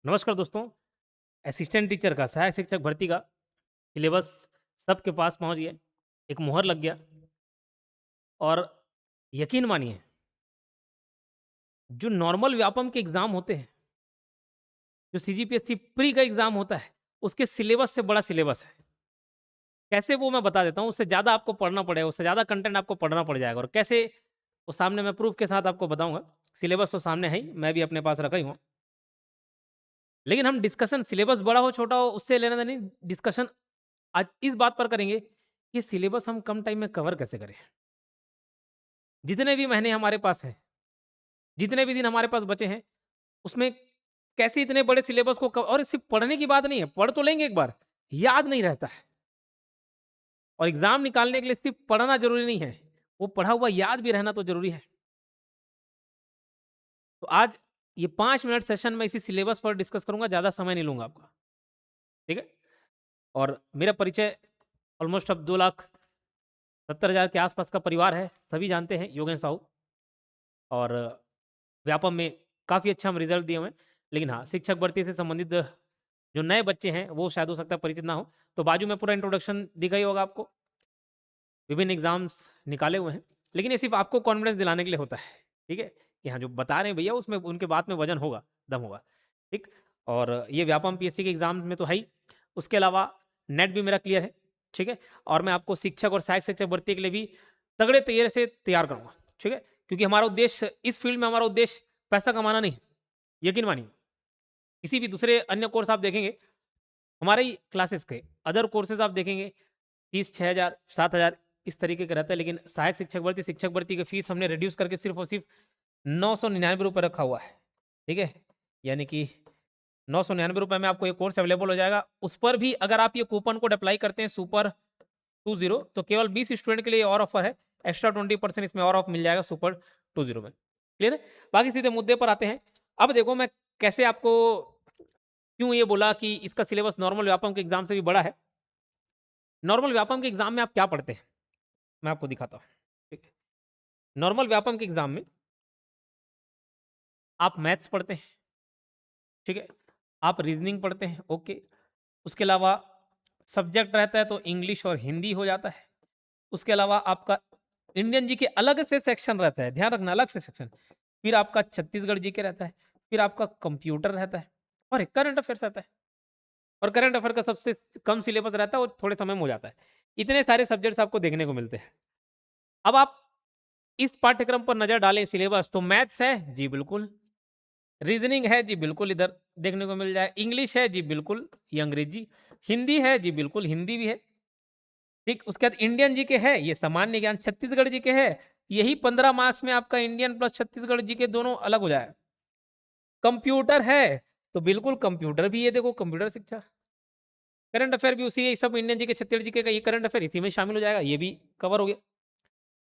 नमस्कार दोस्तों। Assistant teacher का, सहायक शिक्षक भर्ती का सिलेबस सबके पास पहुंच गया। एक मुहर लग गया और यकीन मानिए, जो नॉर्मल व्यापम के एग्ज़ाम होते हैं, जो सीजीपीएससी प्री का एग्ज़ाम होता है, उसके सिलेबस से बड़ा सिलेबस है। कैसे वो मैं बता देता हूँ, उससे ज़्यादा आपको पढ़ना पड़ेगा, उससे ज़्यादा कंटेंट आपको पढ़ना पड़ जाएगा और कैसे वो सामने मैं प्रूफ़ के साथ आपको बताऊँगा। सिलेबस तो सामने है ही, मैं भी अपने पास रखा ही हूँ। लेकिन हम डिस्कशन सिलेबस बड़ा हो, छोटा हो, उससे लेना-देना नहीं, डिस्कशन आज इस बात पर करेंगे कि सिलेबस हम कम टाइम में कवर कैसे करें। जितने भी महीने हमारे पास हैं, जितने भी दिन हमारे पास बचे हैं, उसमें कैसे इतने बड़े सिलेबस को और सिर्फ़ पढ़ने की बात नहीं है, पढ़ तो लेंगे एक बार, याद नहीं रहता है और एग्ज़ाम निकालने के लिए सिर्फ़ पढ़ना ज़रूरी नहीं है, वो पढ़ा हुआ याद भी रहना तो ज़रूरी है। तो आज ये 5 मिनट सेशन में इसी सिलेबस पर डिस्कस करूँगा, ज़्यादा समय नहीं लूँगा आपका, ठीक है? और मेरा परिचय ऑलमोस्ट अब 2,70,000 के आस-पास का परिवार है, सभी जानते हैं योगेश साहू और व्यापम में काफ़ी अच्छा हम रिज़ल्ट दिए हुए हैं। लेकिन हाँ, शिक्षक भर्ती से संबंधित जो नए बच्चे हैं, वो शायद हो सकता है परिचित ना हो। तो बाजू में पूरा इंट्रोडक्शन दिखा ही होगा आपको। विभिन्न एग्ज़ाम्स निकाले हुए हैं, लेकिन ये सिर्फ़ आपको कॉन्फिडेंस दिलाने के लिए होता है, ठीक है? कि हाँ, जो बता रहे हैं भैया उसमें उनके बात में वज़न होगा, दम होगा, ठीक? और ये व्यापम पीएससी के एग्ज़ाम में तो है ही, उसके अलावा नेट भी मेरा क्लियर है, ठीक है? और मैं आपको शिक्षक और सहायक शिक्षक भर्ती के लिए भी तगड़े तरीके से तैयार करूँगा, ठीक है? क्योंकि हमारा उद्देश्य इस फ़ील्ड में हमारा उद्देश्य पैसा कमाना नहीं है, यकीन मानिए। किसी भी दूसरे अन्य कोर्स आप देखेंगे, हमारे ही क्लासेस के अदर कोर्सेज़ आप देखेंगे 30 6,000 7,000 इस तरीके का रहता है, लेकिन सहायक शिक्षक भर्ती की फ़ीस हमने रिड्यूस करके सिर्फ़ और सिर्फ़ ₹999 रखा हुआ है, ठीक है? यानी कि ₹999 में आपको ये कोर्स अवेलेबल हो जाएगा। उस पर भी अगर आप ये कूपन कोड अप्लाई करते हैं सुपर 20 तो केवल 20 स्टूडेंट के लिए और ऑफ़र है। एक्स्ट्रा 20% इसमें और ऑफ मिल जाएगा सुपर 20 में। क्लियर है? बाकी सीधे मुद्दे पर आते हैं। अब देखो मैं कैसे आपको क्यों ये बोला कि इसका सिलेबस नॉर्मल व्यापम के एग्ज़ाम से भी बड़ा है। नॉर्मल व्यापम के एग्ज़ाम में आप क्या पढ़ते हैं? मैं आपको दिखाता हूँ। ठीक है। नॉर्मल व्यापम के एग्ज़ाम में आप मैथ्स पढ़ते हैं, ठीक है? आप रीज़निंग पढ़ते हैं, ओके। उसके अलावा सब्जेक्ट रहता है तो इंग्लिश और हिंदी हो जाता है। उसके अलावा आपका इंडियन जीके अलग से सेक्शन रहता है, ध्यान रखना अलग से सेक्शन। फिर आपका छत्तीसगढ़ जीके रहता है, फिर आपका कंप्यूटर रहता है और एक करंट अफ़ेयर्स रहता है। और करंट अफ़ेयर का सबसे कम सिलेबस रहता है, वो थोड़े समय में हो जाता है। इतने सारे सब्जेक्ट्स आपको देखने को मिलते हैं। अब आप इस पाठ्यक्रम पर नज़र डालें सिलेबस तो मैथ्स है? जी बिल्कुल। रीज़निंग है? जी बिल्कुल इधर देखने को मिल जाए। इंग्लिश है? जी बिल्कुल, ये अंग्रेज़ी। हिंदी है? जी बिल्कुल, हिंदी भी है। ठीक, उसके बाद इंडियन जीके है, ये सामान्य ज्ञान। छत्तीसगढ़ जीके है, यही 15 मार्क्स में आपका इंडियन प्लस छत्तीसगढ़ जीके दोनों अलग हो जाए। कंप्यूटर है, तो बिल्कुल कंप्यूटर भी ये देखो कंप्यूटर शिक्षा। करंट अफ़ेयर भी उसी है, सब इंडियन जीके, छत्तीसगढ़ जीके का ये करंट अफ़ेयर इसी में शामिल हो जाएगा, ये भी कवर हो गया।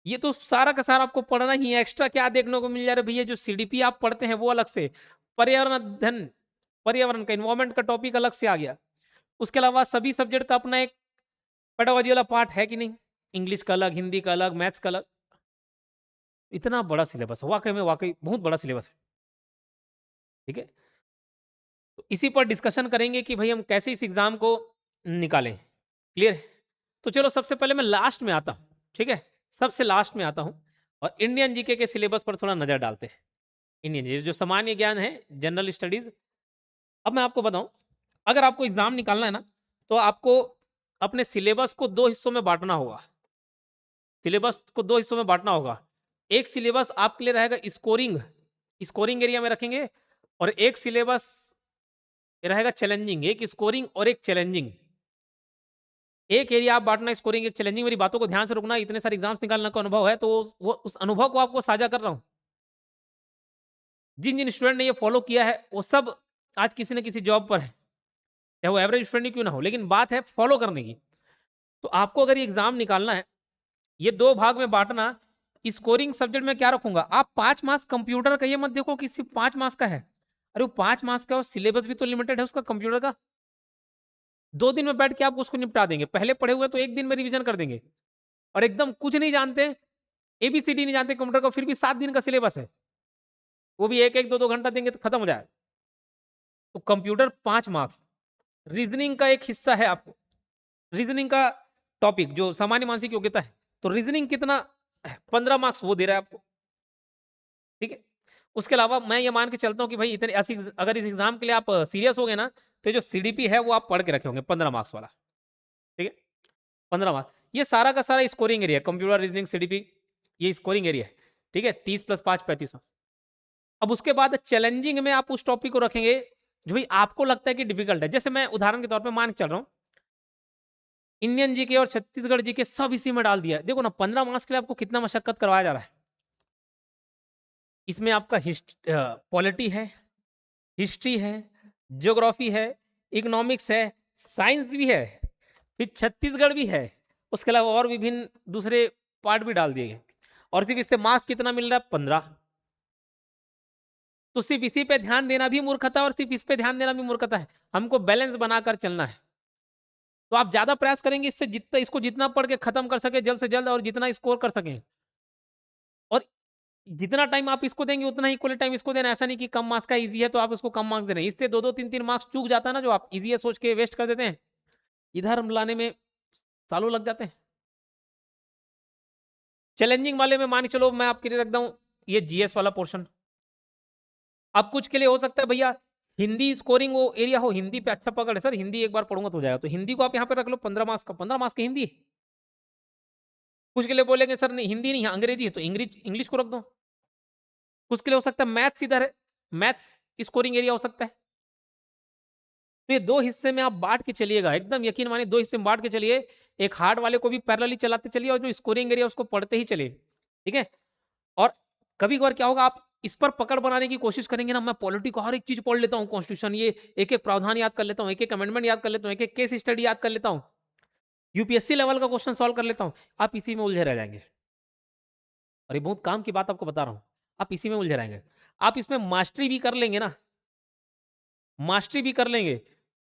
ये तो सारा का सारा आपको पढ़ना ही है, एक्स्ट्रा क्या देखने को मिल जा रहा है भैया, जो सीडीपी आप पढ़ते हैं वो अलग से, पर्यावरण अध्ययन, पर्यावरण का एनवायरनमेंट का टॉपिक अलग से आ गया। उसके अलावा सभी सब्जेक्ट का अपना एक पेडागोजी वाला पार्ट है कि नहीं? इंग्लिश का अलग, हिंदी का अलग, मैथ्स का अलग, इतना बड़ा सिलेबस है, वाक़ई बहुत बड़ा सिलेबस है, ठीक है? तो इसी पर डिस्कशन करेंगे कि भई हम कैसे इस एग्ज़ाम को निकालें, क्लियर है? तो चलो सबसे पहले मैं लास्ट में आता हूँ, ठीक है? सबसे लास्ट में आता हूँ और इंडियन जीके के सिलेबस पर थोड़ा नज़र डालते हैं। इंडियन जी जो सामान्य ज्ञान है, जनरल स्टडीज़। अब मैं आपको बताऊँ, अगर आपको एग्ज़ाम निकालना है ना, तो आपको अपने सिलेबस को 2 हिस्सों में बाँटना होगा। सिलेबस को 2 हिस्सों में बाँटना होगा। एक सिलेबस आपके लिए रहेगा स्कोरिंग, स्कोरिंग एरिया में रखेंगे और एक सिलेबस रहेगा चैलेंजिंग, एक स्कोरिंग और एक चैलेंजिंग। एक एरिया आप बाँटना स्कोरिंग, एक चैलेंजिंग। मेरी बातों को ध्यान से रुकना, इतने सारे एग्ज़ाम्स निकालने का अनुभव है, तो वो उस अनुभव को आपको साझा कर रहा हूँ। जिन-जिन स्टूडेंट ने ये फ़ॉलो किया है, वो सब आज किसी न किसी जॉब पर है, चाहे वो एवरेज स्टूडेंट ही क्यों ना हो, लेकिन बात है फ़ॉलो करने की। तो आपको अगर ये एग्ज़ाम निकालना है, ये 2 भाग में बाँटना, स्कोरिंग सब्जेक्ट में क्या रखूँगा, आप 5 मार्क्स कंप्यूटर का ये मत देखो कि सिर्फ़ 5 मार्क्स का है। अरे वो 5 मार्क्स का और सिलेबस भी तो लिमिटेड है उसका कंप्यूटर का। 2 दिन में बैठ के आप उसको निपटा देंगे। पहले पढ़े हुए तो 1 दिन में रिवीजन कर देंगे और एकदम कुछ नहीं जानते, एबीसीडी नहीं जानते कंप्यूटर का, फिर भी 7 दिन का सिलेबस है। वो भी 1-1, 2-2 घंटा देंगे तो खत्म हो जाएगा। तो कंप्यूटर 5 मार्क्स, रीजनिंग का एक हिस्सा है आपको, रीजनिंग का टॉपिक जो सामान्य मानसिक योग्यता है, तो रीजनिंग कितना 15 मार्क्स वो दे रहा है आपको, ठीक है। उसके अलावा मैं ये मान के चलता हूँ कि भाई इतने ऐसी, अगर इस एग्जाम के लिए आप सीरियस हो गए ना, तो ये जो सीडीपी है वो आप पढ़ के रखे होंगे 15 मार्क्स वाला, ठीक है। 15 मार्क्स, ये सारा का सारा scoring area, computer reasoning CDP, ये स्कोरिंग एरिया है, ठीक है। 30 + 5 35 मार्क्स। अब उसके बाद चैलेंजिंग में आप उस टॉपिक को रखेंगे जो भाई आपको लगता है कि डिफिकल्ट है। जैसे मैं उदाहरण के तौर पे मान के चल रहा हूँ, इंडियन जीके और छत्तीसगढ़ जीके सब इसी में डाल दिया है। देखो ना 15 मार्क्स के लिए आपको कितना मशक्कत करवाया जा रहा है। इसमें आपका पॉलिटी है, हिस्ट्री है, ज्योग्राफी है, इकोनॉमिक्स है, साइंस भी है, फिर छत्तीसगढ़ भी है, उसके अलावा और विभिन्न दूसरे पार्ट भी डाल दिए गए, और सिर्फ इससे मार्क्स कितना मिल रहा है 15। तो सिर्फ इसी पे ध्यान देना भी मूर्खता और सिर्फ इस पे ध्यान देना भी मूर्खता है। हमको बैलेंस बनाकर चलना है। तो आप ज्यादा प्रयास करेंगे इससे, जितना इसको जितना पढ़ के खत्म कर सके जल्द से जल्द और जितना स्कोर कर सकें, और जितना टाइम आप इसको देंगे उतना ही इक्वल टाइम इसको देना। ऐसा नहीं कि कम मार्क्स का इजी है तो आप उसको कम मार्क्स दे रहे हैं, इससे 2-2 3-3 मार्क्स चूक जाता है ना, जो आप इजी है सोच के वेस्ट कर देते हैं, इधर हम लाने में सालों लग जाते हैं। चैलेंजिंग वाले में मान के चलो मैं आपके लिए रख दूं ये जीएस वाला पोर्शन। अब कुछ के लिए हो सकता है भैया हिंदी स्कोरिंग वो एरिया हो, हिंदी पे अच्छा पकड़ है सर, हिंदी एक बार पढ़ूंगा तो हो जाएगा, तो हिंदी को आप यहाँ पे रख लो 15 मार्क्स का, 15 मार्क्स की हिंदी। कुछ के लिए बोलेंगे सर नहीं हिंदी नहीं है अंग्रेजी है, तो इंग्लिश इंग्लिश को रख दो। कुछ के लिए हो सकता है मैथ्स इधर है, मैथ्स स्कोरिंग एरिया हो सकता है। तो ये दो हिस्से में आप बांट के चलिएगा, एकदम यकीन मानिए 2 हिस्से में बांट के चलिए। एक हार्ड वाले को भी पैरेलली चलाते चलिए और जो स्कोरिंग एरिया उसको पढ़ते ही चलिए, ठीक है। और कभी कभार क्या होगा, आप इस पर पकड़ बनाने की कोशिश करेंगे ना, मैं पॉलिटी को हर एक चीज पढ़ लेता हूँ, कॉन्स्टिट्यूशन ये एक एक प्रावधान याद कर लेता हूँ, एक एक अमेंडमेंट याद कर लेता हूँ, एक एक केस स्टडी याद कर लेता हूँ, यूपीएससी लेवल का क्वेश्चन सॉल्व कर लेता हूँ, आप इसी में उलझे रह जाएंगे। और ये बहुत काम की बात आपको बता रहा हूँ, आप इसी में उलझे रहेंगे। आप इसमें मास्टरी भी कर लेंगे ना, मास्टरी भी कर लेंगे,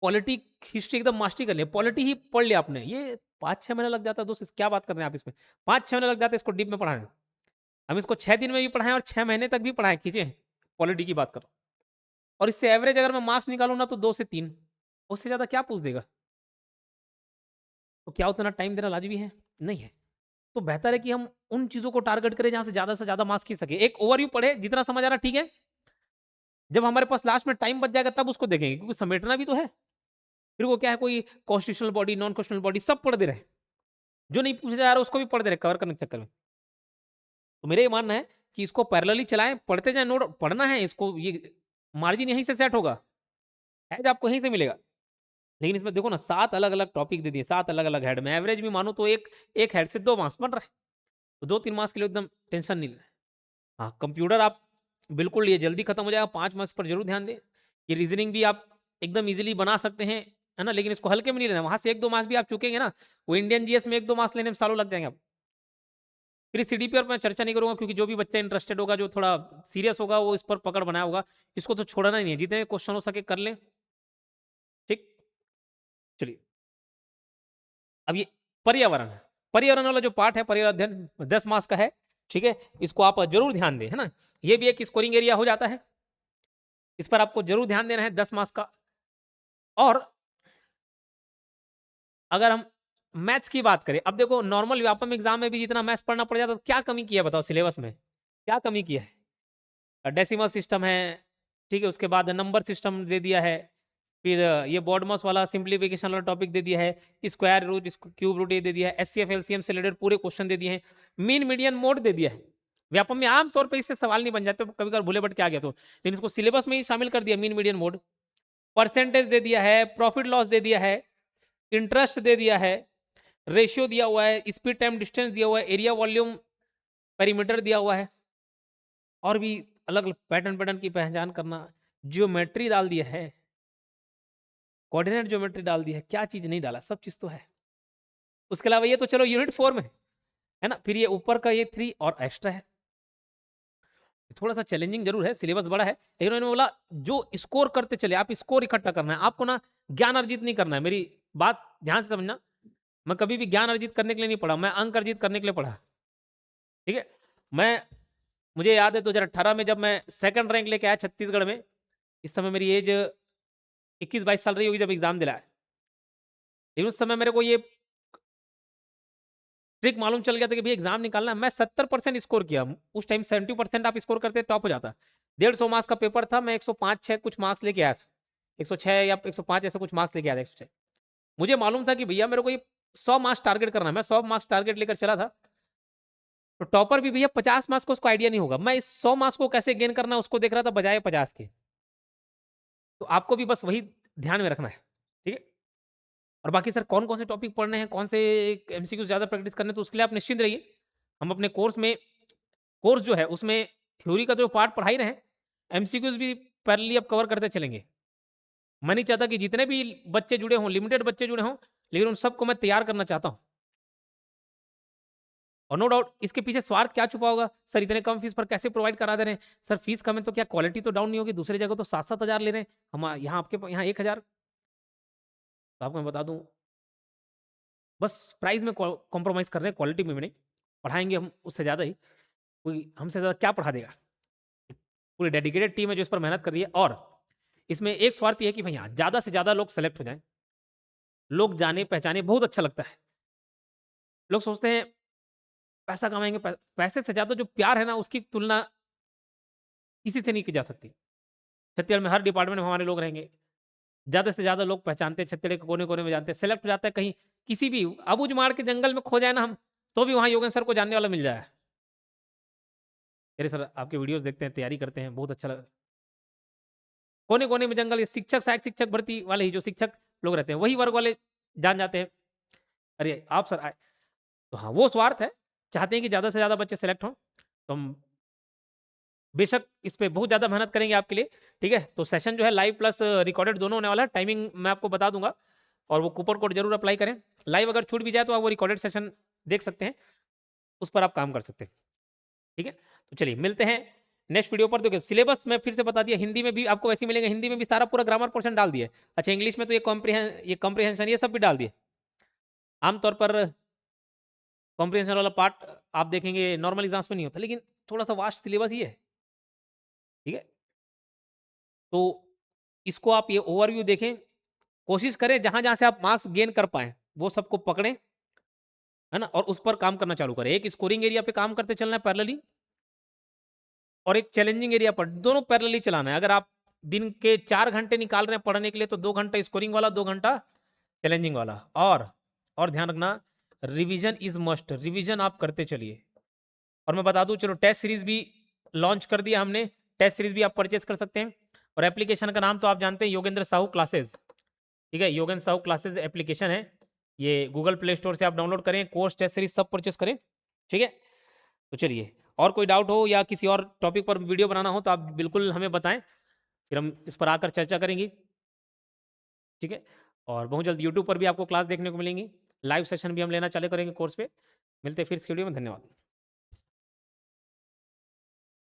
पॉलिटी हिस्ट्री एकदम मास्टरी कर लेंगे, पॉलिटी ही पढ़ लिया आपने, ये 5-6 महीने लग जाता है दोस्त, क्या बात कर रहे हैं आप इसमें, 5-6 महीने लग जाते हैं इसको डीप में पढ़ाने। हम इसको 6 दिन में भी पढ़ाएं और 6 महीने तक भी पढ़ाएं, खींचे पॉलिटी की बात करो। और इससे एवरेज अगर मैं मार्क्स निकालू ना तो 2 से 3, उससे ज्यादा क्या पूछ देगा। तो क्या उतना टाइम देना लाजमी है? नहीं है। तो बेहतर है कि हम उन चीजों को टारगेट करें जहां से ज्यादा मार्क्स खींच सके। एक ओवरव्यू पढ़े, जितना समझ आ रहा ठीक है, जब हमारे पास लास्ट में टाइम बच जाएगा तब उसको देखेंगे, क्योंकि समेटना भी तो है। फिर वो क्या है, कोई constitutional body non constitutional body सब पढ़ दे रहे, जो नहीं पूछा जा रहा उसको भी पढ़ दे रहे कवर करने के चक्कर में। तो मेरा ये मानना है कि इसको पैरेलली चलाएं, पढ़ते जाए, नोट पढ़ना है इसको, ये मार्जिन यहीं से सेट होगा, एज आपको यहीं से मिलेगा। लेकिन इसमें देखो ना 7 अलग अलग टॉपिक दे दिए, 7 अलग अलग हेड में, एवरेज भी मानो तो एक एक हेड से 2 मार्क्स बन रहे हैं। तो 2-3 मार्क्स के लिए एकदम टेंशन नहीं लेना है। हाँ कंप्यूटर आप बिल्कुल ये जल्दी खत्म हो जाएगा, 5 मार्क्स पर जरूर ध्यान दें। ये रीजनिंग भी आप एकदम इजीली बना सकते हैं, है ना, लेकिन इसको हल्के में नहीं लेना, वहां से 1-2 मार्क्स भी आप चुकेंगे ना, वो इंडियन जीएस में 1-2 मार्क्स लेने में सालों लग जाएंगे आप। फिर सीडीपी पर मैं चर्चा नहीं करूंगा, क्योंकि जो भी बच्चा इंटरेस्टेड होगा, जो थोड़ा सीरियस होगा, वो इस पर पकड़ बनाया होगा, इसको तो छोड़ना ही नहीं है, जितने क्वेश्चन हो सके कर लें, ठीक। चलिए अब ये पर्यावरण है, पर्यावरण वाला जो पार्ट है, पर्यावरण अध्ययन 10 मार्क्स का है, ठीक है। इसको आप जरूर ध्यान दें, है ना, ये भी एक स्कोरिंग एरिया हो जाता है, इस पर आपको जरूर ध्यान देना है 10 मार्क्स का। और अगर हम मैथ्स की बात करें, अब देखो नॉर्मल व्यापम एग्जाम में भी जितना मैथ्स पढ़ना पड़ जाता, तो क्या कमी किया बताओ सिलेबस में, क्या कमी किया है? डेसिमल सिस्टम है, ठीक है, उसके बाद नंबर सिस्टम दे दिया है, फिर ये बॉडमॉस वाला सिंप्लीफिकेशन वाला टॉपिक दे दिया है, स्क्वायर रूट क्यूब रूट ये दे दिया है, एचसीएफ एलसीएम से रिलेटेड पूरे क्वेश्चन दे दिए हैं, मीन मीडियन मोड दे दिया है। व्यापम में आमतौर पर इससे सवाल नहीं बन जाते, कभी कभी भूले भट के आ गया तो, लेकिन इसको सिलेबस में ही शामिल कर दिया मीन मीडियन मोड। परसेंटेज दे दिया है, प्रॉफिट लॉस दे दिया है, इंटरेस्ट दे दिया है, रेशियो दिया हुआ है, स्पीड टाइम डिस्टेंस दिया हुआ है, एरिया वॉल्यूम पेरीमीटर दिया हुआ है, और भी अलग अलग पैटर्न पैटर्न की पहचान करना, ज्योमेट्री डाल दिया है, कोऑर्डिनेट ज्योमेट्री डाल दी है, क्या चीज नहीं डाला, सब चीज तो है। उसके अलावा ये तो चलो यूनिट 4 में है ना, फिर ये ऊपर का ये 3 और एक्स्ट्रा है, थोड़ा सा चैलेंजिंग जरूर है, सिलेबस बड़ा है, लेकिन उन्होंने बोला जो स्कोर करते चले, आप स्कोर इकट्ठा करना है आपको ना, ज्ञान अर्जित नहीं करना है, मेरी बात ध्यान से समझना। मैं कभी भी ज्ञान अर्जित करने के लिए नहीं पढ़ा, मैं अंक अर्जित करने के लिए पढ़ा, ठीक है। मैं मुझे याद है 2018 में जब मैं सेकंड रैंक लेके आया छत्तीसगढ़ में, इस समय मेरी एज 21-22 साल रही होगी जब एग्ज़ाम दिलाया। लेकिन उस समय मेरे को ये ट्रिक मालूम चल गया था कि भई एग्ज़ाम निकालना है। मैं 70% स्कोर किया। उस टाइम 70% आप स्कोर करते टॉप हो जाता। 150 मार्क्स का पेपर था, मैं 105-6 कुछ मार्क्स लेके आया था। 106 या 105 ऐसे कुछ मार्क्स लेके आया था, 106। मुझे मालूम था कि भैया मेरे को ये 100 मार्क्स टारगेट करना है। मैं 100 मार्क्स टारगेट लेकर चला था। तो टॉपर भी भैया 50 मार्क्स का उसको आइडिया नहीं होगा। मैं इस 100 मार्क्स को कैसे गेन करना है उसको देख रहा था बजाय 50 के। तो आपको भी बस वही ध्यान में रखना है। ठीक है? और बाकी सर कौन-कौन से टॉपिक पढ़ने हैं, कौन से एमसीक्यू ज़्यादा प्रैक्टिस करने हैं, तो उसके लिए आप निश्चिंत रहिए। हम अपने कोर्स जो है उसमें थ्योरी का जो पार्ट पढ़ा ही रहे हैं, एमसीक्यूज़ भी पैरेलली अब कवर करते चलेंगे। मैं नहीं चाहता कि जितने भी बच्चे जुड़े हों, लिमिटेड बच्चे जुड़े हों, लेकिन उन सबको मैं तैयार करना चाहता हूँ। और नो डाउट इसके पीछे स्वार्थ क्या छुपा होगा? सर इतने कम फीस पर कैसे प्रोवाइड करा दे रहे हैं? सर फीस कम है तो क्या क्वालिटी तो डाउन नहीं होगी? दूसरी जगह तो 7-7 हज़ार ले रहे हैं, हम यहाँ आपके यहाँ 1 हज़ार। तो आपको मैं बता दूँ, बस प्राइस में कॉम्प्रोमाइज़ कर रहे हैं, क्वालिटी में भी नहीं। पढ़ाएँगे हम उससे ज़्यादा ही, कोई हमसे ज़्यादा क्या पढ़ा देगा? पूरी डेडिकेटेड टीम है जो इस पर मेहनत कर रही है। और इसमें एक स्वार्थ ये है कि भैया ज़्यादा से ज़्यादा लोग सेलेक्ट हो जाएँ, लोग जाने-पहचाने, बहुत अच्छा लगता है। लोग सोचते हैं पैसा कमाएँगे, पैसे से ज़्यादा जो प्यार है ना उसकी तुलना किसी से नहीं की जा सकती। छत्तीसगढ़ में हर डिपार्टमेंट में हमारे लोग रहेंगे। ज़्यादा से ज़्यादा लोग पहचानते हैं, छत्तीसगढ़ के कोने-कोने में जानते हैं। सेलेक्ट हो जाता है कहीं किसी भी अबूझमाड़ के जंगल में खो जाए ना हम, तो भी वहाँ योगेंद्र सर को जानने वाला मिल जाए। अरे सर आपके वीडियोज़ देखते हैं, तैयारी करते हैं, बहुत अच्छा लगा। कोने-कोने में जंगल, ये शिक्षक, सहायक शिक्षक भर्ती वाले ही जो शिक्षक लोग रहते हैं, वही वर्ग वाले जान जाते हैं। अरे आप सर आए, तो हाँ, वो स्वार्थ है। चाहते हैं कि ज़्यादा से ज़्यादा बच्चे सेलेक्ट हों, तो हम बेशक इस पे बहुत ज़्यादा मेहनत करेंगे आपके लिए, ठीक है? तो सेशन जो है लाइव प्लस रिकॉर्डेड दोनों होने वाला है। टाइमिंग मैं आपको बता दूँगा और वो कूपन कोड ज़रूर अप्लाई करें। लाइव अगर छूट भी जाए तो आप वो रिकॉर्डेड सेशन देख सकते हैं, उस पर आप काम कर सकते हैं, ठीक है? तो चलिए मिलते हैं नेक्स्ट वीडियो पर। देखिए सिलेबस मैं फिर से बता दिया, हिंदी में भी आपको वैसे ही मिलेगा, हिंदी में भी सारा पूरा ग्रामर पोर्शन डाल दिया है। अच्छा इंग्लिश में तो ये कॉम्प्रिहेंशन ये सब भी डाल दिए। आम तौर पर कॉम्प्रिहेंशन वाला पार्ट आप देखेंगे नॉर्मल एग्ज़ाम्स में नहीं होता, लेकिन थोड़ा-सा वास्ट सिलेबस ही है, ठीक है? तो इसको आप ये ओवरव्यू देखें, कोशिश करें जहाँ-जहाँ से आप मार्क्स गेन कर पाएँ, वो सबको पकड़ें, है ना? और उस पर काम करना चालू करें। एक स्कोरिंग एरिया पे काम करते चलना है पैरेलली और एक चैलेंजिंग एरिया पर, दोनों पैरेलली चलाना है। अगर आप दिन के 4 घंटे निकाल रहे हैं पढ़ने के लिए तो 2 घंटा स्कोरिंग वाला, 2 घंटा चैलेंजिंग वाला। और ध्यान रखना रिवीजन इज़ मस्ट, रिवीजन आप करते चलिए। और मैं बता दूँ चलो टेस्ट सीरीज़ भी लॉन्च कर दिया हमने, टेस्ट सीरीज़ भी आप परचेज़ कर सकते हैं। और एप्लीकेशन का नाम तो आप जानते हैं योगेंद्र साहू क्लासेस, ठीक है? योगेंद्र साहू क्लासेस एप्लीकेशन है। ये गूगल प्ले स्टोर से आप डाउनलोड करें, कोर्स, टेस्ट सीरीज़ सब परचेज़ करें, ठीक है? तो चलिए और कोई डाउट हो या किसी और टॉपिक पर वीडियो बनाना हो तो आप बिल्कुल हमें बताएँ, फिर हम इस पर आकर चर्चा करेंगे, ठीक है? और बहुत जल्द यूट्यूब पर भी आपको क्लास देखने को मिलेंगी। लाइव सेशन भी हम लेना चालू करेंगे कोर्स पे। मिलते हैं फिर इस वीडियो में, धन्यवाद।